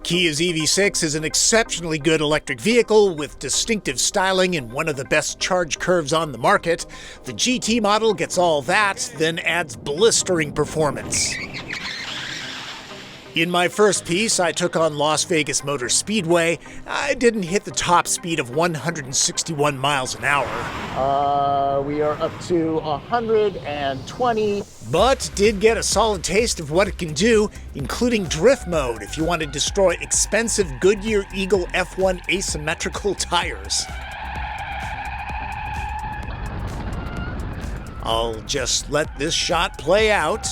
Kia's EV6 is an exceptionally good electric vehicle with distinctive styling and one of the best charge curves on the market. The GT model gets all that, then adds blistering performance. In my first piece, I took on Las Vegas Motor Speedway. I didn't hit the top speed of 161 miles an hour. We are up to 120. But did get a solid taste of what it can do, including drift mode if you want to destroy expensive Goodyear Eagle F1 asymmetrical tires. I'll just let this shot play out.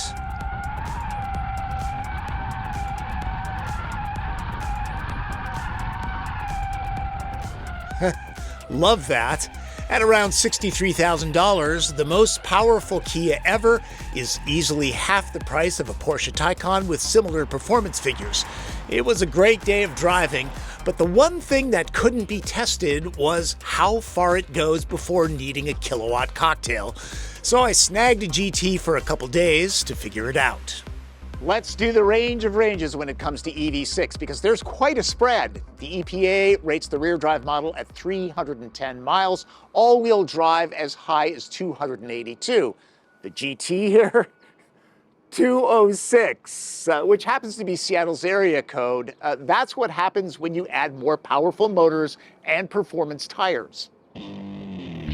Love that. At around $63,000, the most powerful Kia ever is easily half the price of a Porsche Taycan with similar performance figures. It was a great day of driving, but the one thing that couldn't be tested was how far it goes before needing a kilowatt cocktail. So I snagged a GT for a couple days to figure it out. Let's do the range of ranges when it comes to EV6 because there's quite a spread. The EPA rates the rear drive model at 310 miles, all-wheel drive as high as 282. The GT here, 206, which happens to be Seattle's area code. That's what happens when you add more powerful motors and performance tires.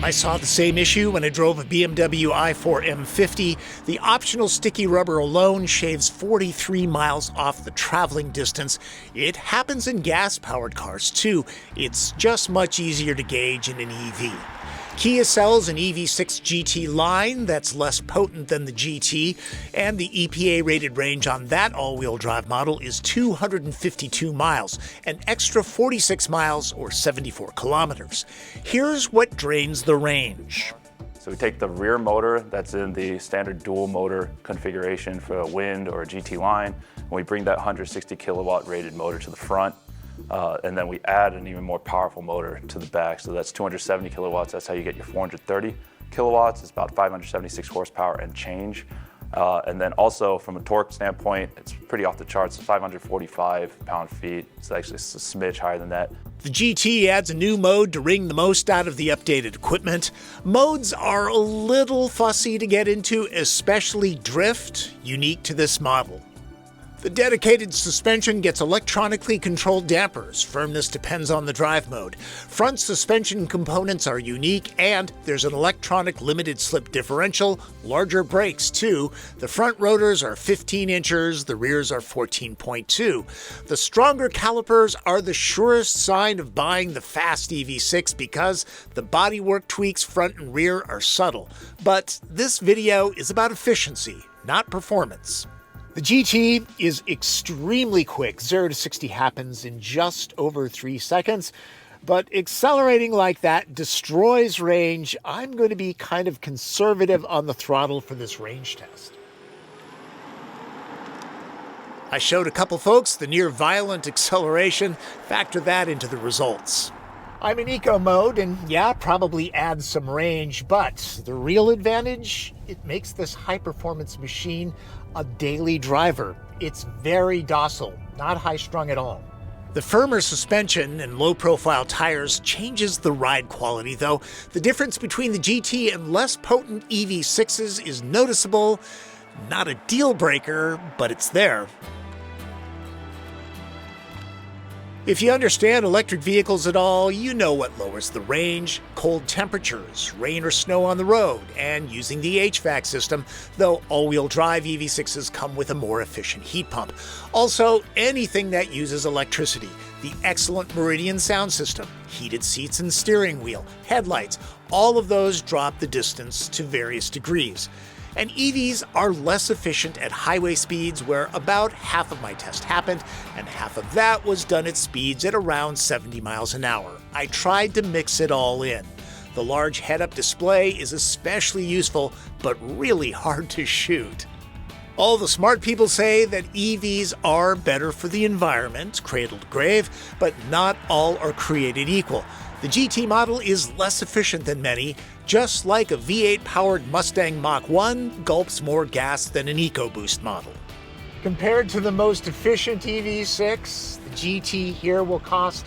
I saw the same issue when I drove a BMW i4 M50. The optional sticky rubber alone shaves 43 miles off the traveling distance. It happens in gas-powered cars too. It's just much easier to gauge in an EV. Kia sells an EV6 GT line that's less potent than the GT, and the EPA-rated range on that all-wheel drive model is 252 miles, an extra 46 miles or 74 kilometers. Here's what drains the range. So we take the rear motor that's in the standard dual motor configuration for a Wind or a GT line, and we bring that 160 kilowatt rated motor to the front. And then we add an even more powerful motor to the back. So that's 270 kilowatts. That's how you get your 430 kilowatts. It's about 576 horsepower and change. And then also from a torque standpoint, it's pretty off the charts. 545 pound-feet. It's actually a smidge higher than that. The GT adds a new mode to wring the most out of the updated equipment. Modes are a little fussy to get into, especially drift, unique to this model. The dedicated suspension gets electronically controlled dampers. Firmness depends on the drive mode. Front suspension components are unique, and there's an electronic limited slip differential, larger brakes too. The front rotors are 15 inches, the rears are 14.2. The stronger calipers are the surest sign of buying the fast EV6 because the bodywork tweaks front and rear are subtle. But this video is about efficiency, not performance. The GT is extremely quick. 0 to 60 happens in just over 3 seconds, but accelerating like that destroys range. I'm going to be kind of conservative on the throttle for this range test. I showed a couple folks the near violent acceleration. Factor that into the results. I'm in eco mode and yeah, probably adds some range, but the real advantage, it makes this high-performance machine a daily driver. It's very docile, not high-strung at all. The firmer suspension and low-profile tires changes the ride quality, though. The difference between the GT and less potent EV6s is noticeable. Not a deal breaker, but it's there. If you understand electric vehicles at all, you know what lowers the range: cold temperatures, rain or snow on the road, and using the HVAC system, though all-wheel drive EV6s come with a more efficient heat pump. Also, anything that uses electricity. The excellent Meridian sound system, heated seats and steering wheel, headlights, all of those drop the distance to various degrees. And EVs are less efficient at highway speeds, where about half of my test happened, and half of that was done at speeds at around 70 miles an hour. I tried to mix it all in. The large head-up display is especially useful, but really hard to shoot. All the smart people say that EVs are better for the environment, cradle to grave, but not all are created equal. The GT model is less efficient than many, just like a V8-powered Mustang Mach 1 gulps more gas than an EcoBoost model. Compared to the most efficient EV6, the GT here will cost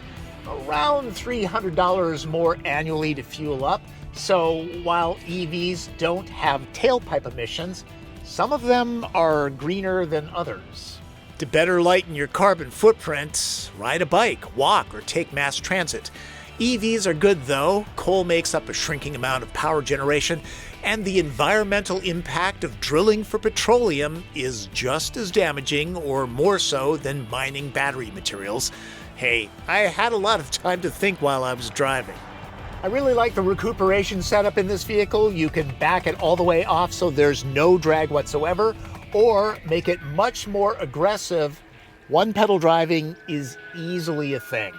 around $300 more annually to fuel up. So while EVs don't have tailpipe emissions, some of them are greener than others. To better lighten your carbon footprint, ride a bike, walk, or take mass transit. EVs are good though. Coal makes up a shrinking amount of power generation, and the environmental impact of drilling for petroleum is just as damaging or more so than mining battery materials. Hey, I had a lot of time to think while I was driving. I really like the recuperation setup in this vehicle. You can back it all the way off so there's no drag whatsoever, or make it much more aggressive. One pedal driving is easily a thing.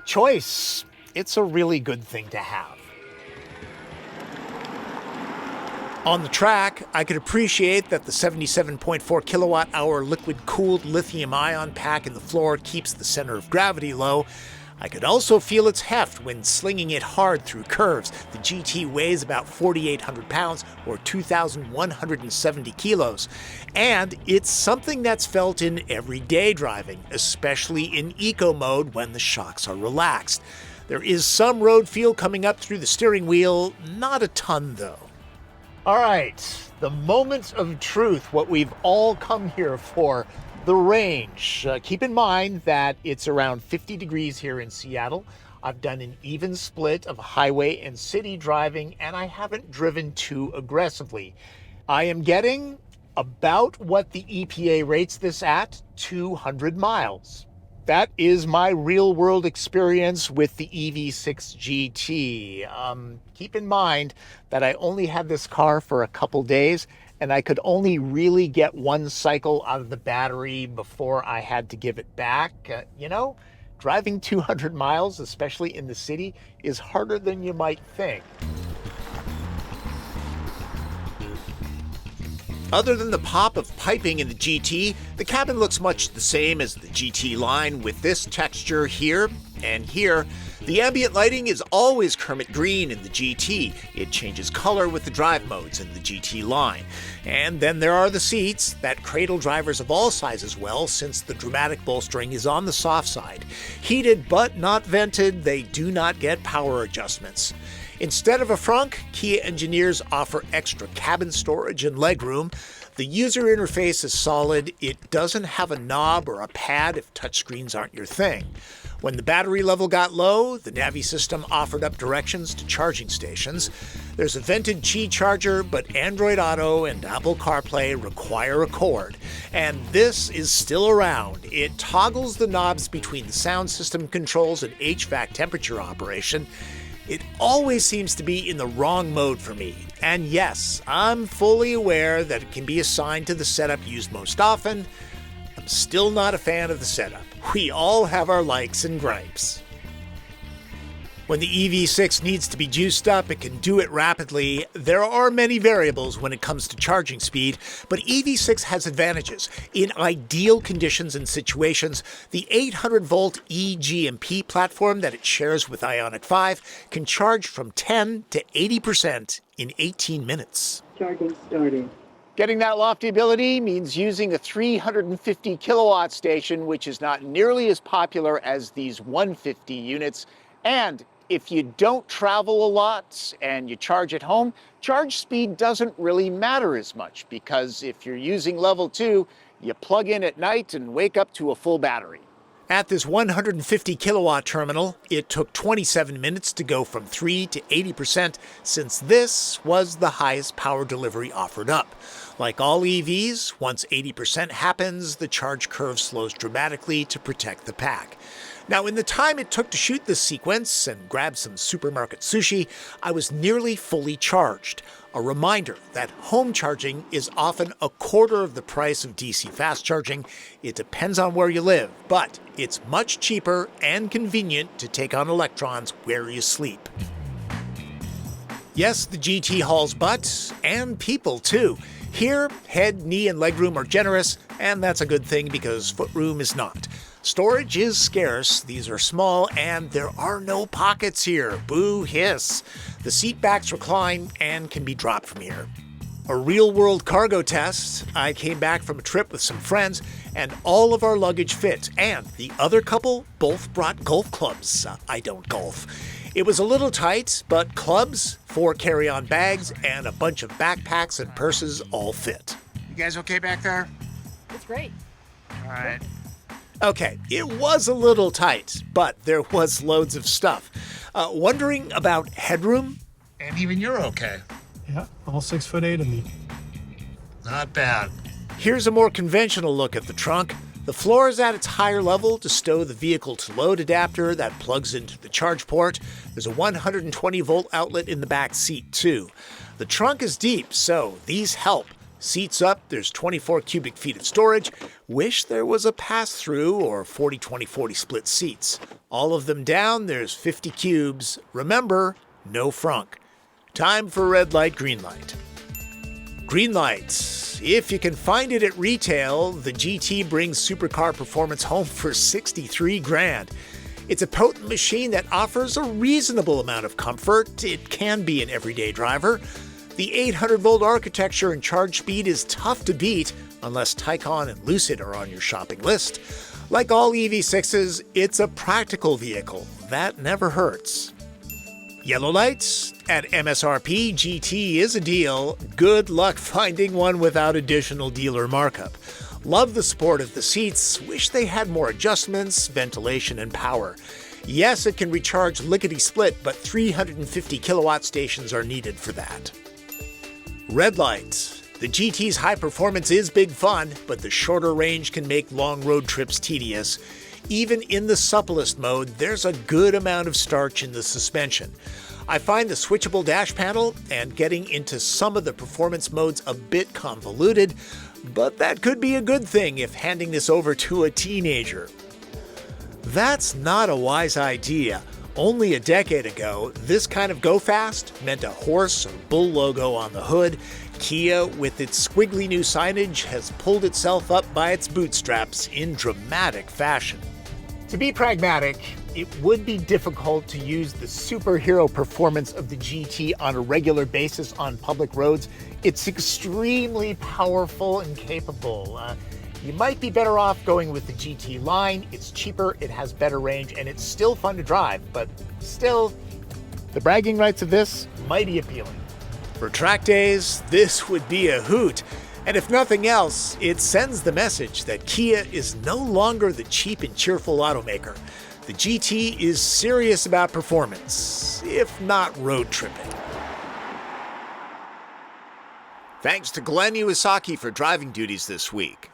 Choice, it's a really good thing to have. On the track, I could appreciate that the 77.4 kilowatt-hour liquid-cooled lithium-ion pack in the floor keeps the center of gravity low. I could also feel its heft when slinging it hard through curves. The GT weighs about 4,800 pounds or 2,170 kilos. And it's something that's felt in everyday driving, especially in eco mode when the shocks are relaxed. There is some road feel coming up through the steering wheel, not a ton though. All right, the moment of truth, what we've all come here for, the range. Keep in mind that it's around 50 degrees here in Seattle. I've done an even split of highway and city driving, and I haven't driven too aggressively. I am getting about what the EPA rates this at, 200 miles. That is my real-world experience with the EV6 GT. Keep in mind that I only had this car for a couple days, and I could only really get one cycle out of the battery before I had to give it back. Driving 200 miles, especially in the city, is harder than you might think. Other than the pop of piping in the GT, the cabin looks much the same as the GT line with this texture here and here. The ambient lighting is always Kermit green in the GT. It changes color with the drive modes in the GT line. And then there are the seats that cradle drivers of all sizes well, since the dramatic bolstering is on the soft side. Heated but not vented, they do not get power adjustments. Instead of a frunk, Kia engineers offer extra cabin storage and legroom. The user interface is solid. It doesn't have a knob or a pad if touchscreens aren't your thing. When the battery level got low, the Navi system offered up directions to charging stations. There's a vented Qi charger, but Android Auto and Apple CarPlay require a cord. And this is still around. It toggles the knobs between the sound system controls and HVAC temperature operation. It always seems to be in the wrong mode for me. And yes, I'm fully aware that it can be assigned to the setup used most often. I'm still not a fan of the setup. We all have our likes and gripes. When the EV6 needs to be juiced up, it can do it rapidly. There are many variables when it comes to charging speed, but EV6 has advantages. In ideal conditions and situations, the 800-volt eGMP platform that it shares with Ioniq 5 can charge from 10 to 80% in 18 minutes. Charging started. Getting that lofty ability means using a 350 kilowatt station, which is not nearly as popular as these 150 units. And if you don't travel a lot and you charge at home, charge speed doesn't really matter as much, because if you're using level 2, you plug in at night and wake up to a full battery. At this 150 kilowatt terminal, it took 27 minutes to go from 3 to 80%, since this was the highest power delivery offered up. Like all EVs, once 80% happens, the charge curve slows dramatically to protect the pack. Now, in the time it took to shoot this sequence and grab some supermarket sushi, I was nearly fully charged. A reminder that home charging is often a quarter of the price of DC fast charging. It depends on where you live, but it's much cheaper and convenient to take on electrons where you sleep. Yes, the GT hauls butt, and people too. Here, head, knee, and legroom are generous, and that's a good thing because footroom is not. Storage is scarce, these are small, and there are no pockets here. Boo hiss. The seat backs recline and can be dropped from here. A real-world cargo test. I came back from a trip with some friends, and all of our luggage fit. And the other couple both brought golf clubs. I don't golf. It was a little tight, but clubs, 4 carry-on bags, and a bunch of backpacks and purses all fit. You guys okay back there? It's great. All right. Okay, it was a little tight, but there was loads of stuff. Wondering about headroom? And even you're okay. Yeah, all 6'8" of me. Not bad. Here's a more conventional look at the trunk. The floor is at its higher level to stow the vehicle to load adapter that plugs into the charge port. There's a 120 volt outlet in the back seat too. The trunk is deep, so these help. Seats up, there's 24 cubic feet of storage. Wish there was a pass-through or 40-20-40 split seats. All of them down, there's 50 cubes. Remember, no frunk. Time for red light, green light. Green light. If you can find it at retail, the GT brings supercar performance home for 63 grand. It's a potent machine that offers a reasonable amount of comfort. It can be an everyday driver. The 800-volt architecture and charge speed is tough to beat unless Taycan and Lucid are on your shopping list. Like all EV6s, it's a practical vehicle. That never hurts. Yellow lights? At MSRP, GT is a deal. Good luck finding one without additional dealer markup. Love the sport of the seats. Wish they had more adjustments, ventilation, and power. Yes, it can recharge lickety-split, but 350 kilowatt stations are needed for that. Red light. The GT's high performance is big fun, but the shorter range can make long road trips tedious. Even in the supplest mode, there's a good amount of starch in the suspension. I find the switchable dash panel and getting into some of the performance modes a bit convoluted, but that could be a good thing if handing this over to a teenager. That's not a wise idea. Only a decade ago, this kind of go fast meant a horse or bull logo on the hood. Kia, with its squiggly new signage, has pulled itself up by its bootstraps in dramatic fashion. To be pragmatic, it would be difficult to use the superhero performance of the GT on a regular basis on public roads. It's extremely powerful and capable. You might be better off going with the GT line. It's cheaper, it has better range, and it's still fun to drive, but still, the bragging rights of this, mighty appealing. For track days, this would be a hoot. And if nothing else, it sends the message that Kia is no longer the cheap and cheerful automaker. The GT is serious about performance, if not road tripping. Thanks to Glenn Iwasaki for driving duties this week.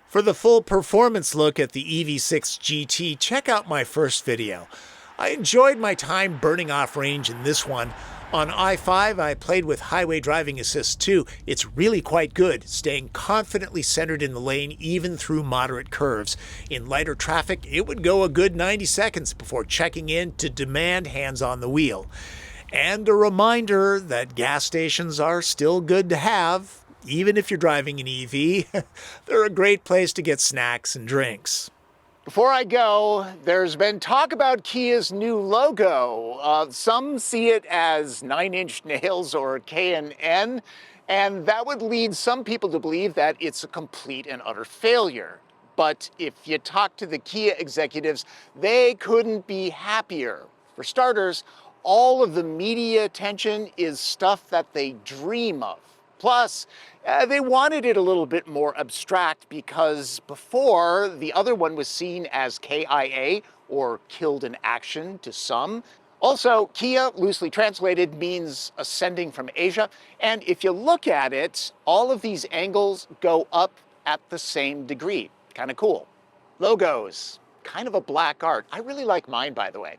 For the full performance look at the EV6 GT, check out my first video. I enjoyed my time burning off range in this one. On I-5, I played with Highway Driving Assist too. It's really quite good, staying confidently centered in the lane even through moderate curves. In lighter traffic, it would go a good 90 seconds before checking in to demand hands on the wheel. And a reminder that gas stations are still good to have, even if you're driving an EV. They're a great place to get snacks and drinks. Before I go, there's been talk about Kia's new logo. Some see it as 9-inch nails or K and N, and that would lead some people to believe that it's a complete and utter failure. But if you talk to the Kia executives, they couldn't be happier. For starters, all of the media attention is stuff that they dream of. Plus, they wanted it a little bit more abstract because before, the other one was seen as KIA, or killed in action to some. Also, Kia, loosely translated, means ascending from Asia. And if you look at it, all of these angles go up at the same degree. Kind of cool. Logos, kind of a black art. I really like mine, by the way.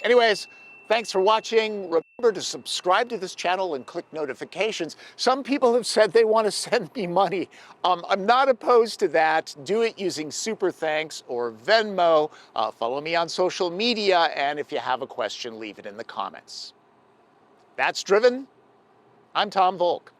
Anyways, thanks for watching. Remember to subscribe to this channel and click notifications. Some people have said they want to send me money. I'm not opposed to that. Do it using Super Thanks or Venmo. Follow me on social media, and if you have a question, leave it in the comments. That's Driven. I'm Tom Volk.